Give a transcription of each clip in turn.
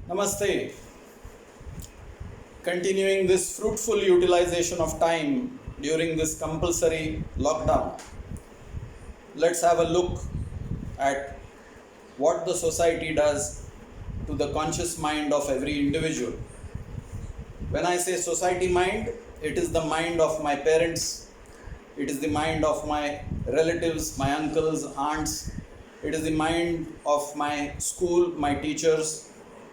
Namaste. Continuing this fruitful utilization of time during this compulsory lockdown, let's have a look at what the society does to the conscious mind of every individual. When I say society mind, it is the mind of my parents, it is the mind of my relatives, my uncles, aunts, it is the mind of my school, my teachers,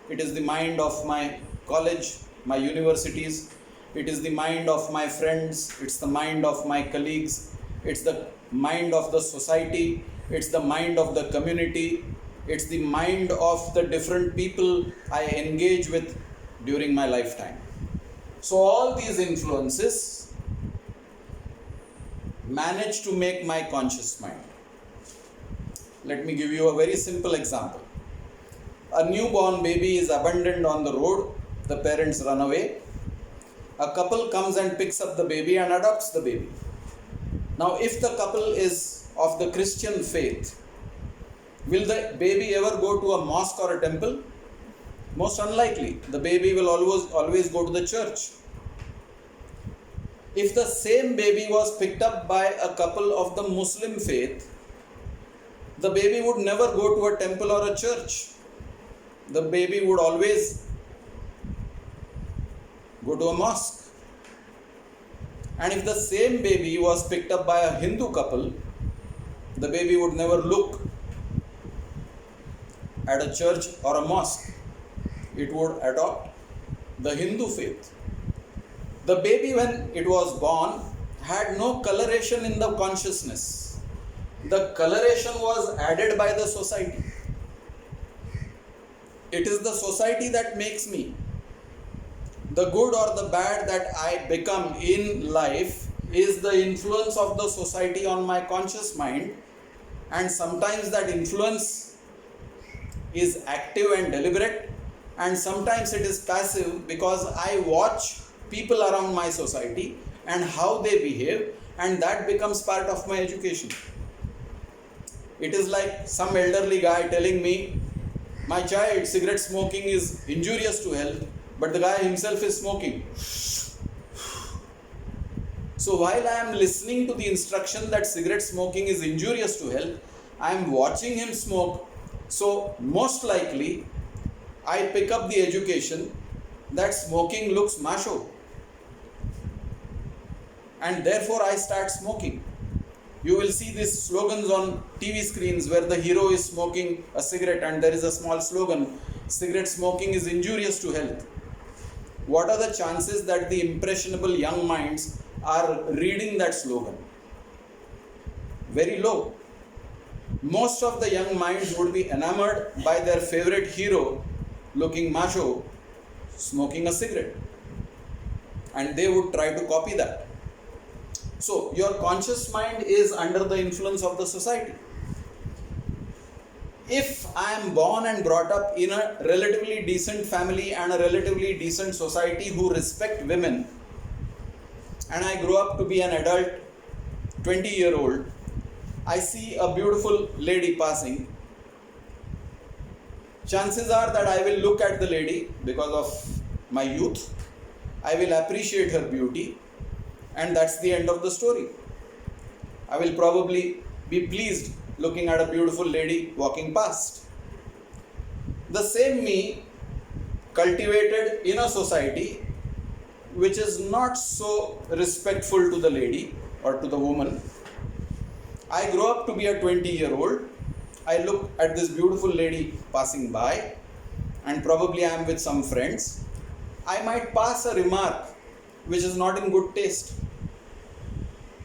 it is the mind of my college, my universities, it is the mind of my friends, it's the mind of my colleagues, it's the mind of the society, it's the mind of the community, it's the mind of the different people I engage with during my lifetime. So all these influences manage to make my conscious mind. Let me give you a very simple example. A newborn baby is abandoned on the road, the parents run away. A couple comes and picks up the baby and adopts the baby. Now, if the couple is of the Christian faith, will the baby ever go to a mosque or a temple? Most unlikely. The baby will always go to the church. If the same baby was picked up by a couple of the Muslim faith, the baby would never go to a temple or a church. The baby would always go to a mosque. And if the same baby was picked up by a Hindu couple, the baby would never look at a church or a mosque. It would adopt the Hindu faith. The baby, when it was born, had no coloration in the consciousness. The coloration was added by the society. It is the society that makes me. The good or the bad that I become in life is the influence of the society on my conscious mind, and sometimes that influence is active and deliberate, and sometimes it is passive because I watch people around my society and how they behave, and that becomes part of my education. It is like some elderly guy telling me, my child, cigarette smoking is injurious to health, but the guy himself is smoking. So while I am listening to the instruction that cigarette smoking is injurious to health, I am watching him smoke. So most likely, I pick up the education that smoking looks macho, and therefore I start smoking. You will see these slogans on TV screens where the hero is smoking a cigarette and there is a small slogan, cigarette smoking is injurious to health. What are the chances that the impressionable young minds are reading that slogan? Very low. Most of the young minds would be enamored by their favorite hero looking macho, smoking a cigarette, and they would try to copy that. So your conscious mind is under the influence of the society. If I am born and brought up in a relatively decent family and a relatively decent society who respect women, and I grow up to be an adult 20-year-old, I see a beautiful lady passing, chances are that I will look at the lady because of my youth, I will appreciate her beauty, and that's the end of the story. I will probably be pleased looking at a beautiful lady walking past. The same me, cultivated in a society which is not so respectful to the lady or to the woman, I grow up to be a 20-year-old, I look at this beautiful lady passing by, and probably I am with some friends. I might pass a remark which is not in good taste.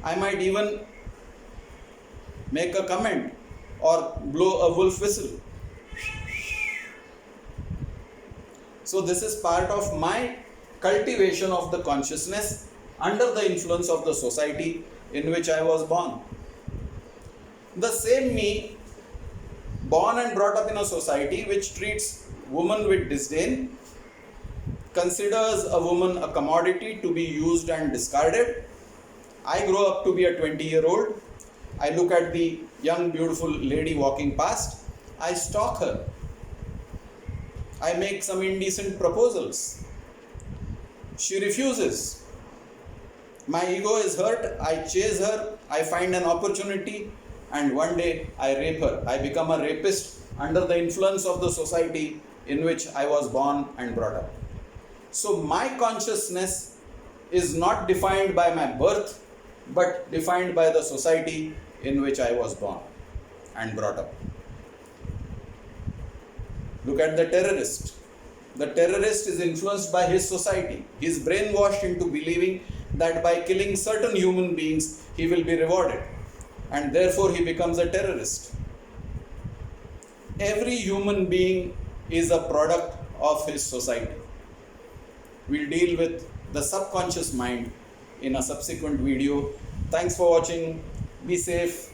I might even make a comment or blow a wolf whistle. So this is part of my cultivation of the consciousness under the influence of the society in which I was born. The same me, born and brought up in a society which treats women with disdain, considers a woman a commodity to be used and discarded. I grow up to be a 20-year-old. I look at the young beautiful lady walking past. I stalk her. I make some indecent proposals. She refuses. My ego is hurt. I chase her. I find an opportunity. And one day I rape her. I become a rapist under the influence of the society in which I was born and brought up. So my consciousness is not defined by my birth, but defined by the society in which I was born and brought up. Look at the terrorist. The terrorist is influenced by his society. He is brainwashed into believing that by killing certain human beings, he will be rewarded. And therefore, he becomes a terrorist. Every human being is a product of his society. We'll deal with the subconscious mind in a subsequent video. Thanks for watching. Be safe.